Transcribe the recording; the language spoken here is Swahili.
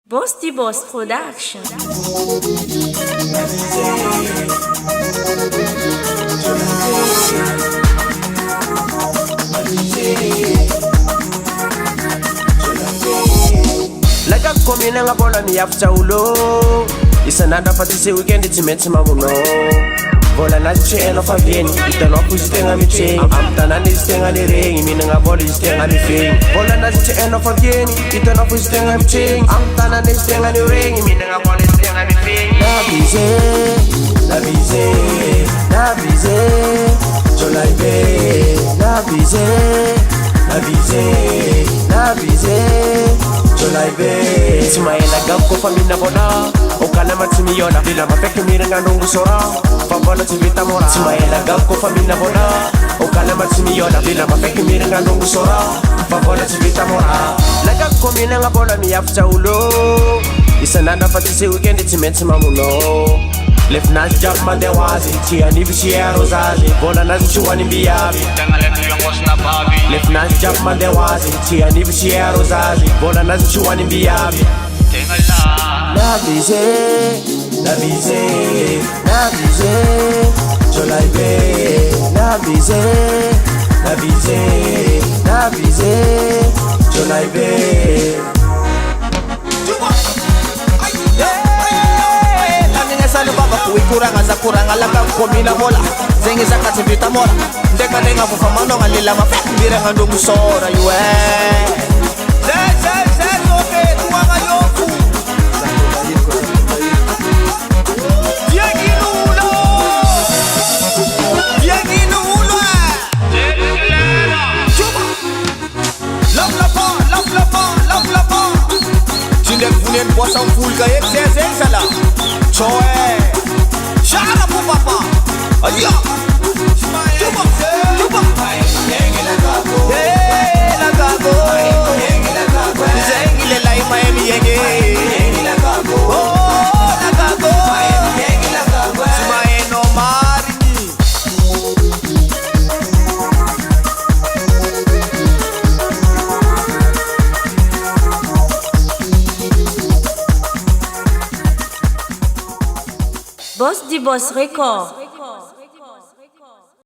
Boss the Boss Production. Like a coming and a bola me after ulo. It's another party say weekend it's meant my uno. Bola na chain of a vein, it's an opposite thing I'm chain. I'm done this thing on the ring, meaning a body thing on the thing. Bola na chain of a vein, it's an opposite thing I'm chain. I'm done this thing on the ring, meaning a body thing on the thing. La bise, la bise, la bise, Jolaibe, la bise, la bise, la bise, Jolaibe. It's my nagam for me na bona. Okala matimi yona, bila mapeke mirenga nungu sora. Fabona tivita mora, simaela gamko famina bona. Okala matimi yona, bila mapeke mirenga nungu sora. Fabona tivita mora. Laga komina nga bola mi after ulo. Isananda patisi weekend it's meant mamuno. Left nas jump man de wazi, chia ni vishia rosazi. Bola nas chuani biabi. Left nas jump man de wazi, chia ni vishia rosazi. Bola nas chuani biabi. La bise, la bise, la bise, Jolaibe, la bise, la bise, la bise, Jolaibe. Sali baba kuikuranga za kuranga laka komina mola zengi zakati vita mola ndeka nenga kufamano ngalila mafeki mbira ngando musora yue okay tuwanga yoku Vunen bossa un full ka ek sala choe shara po papa ayo chupa la gago zengile lai Miami yenge oh la gago simae no marini Boss the Boss Record.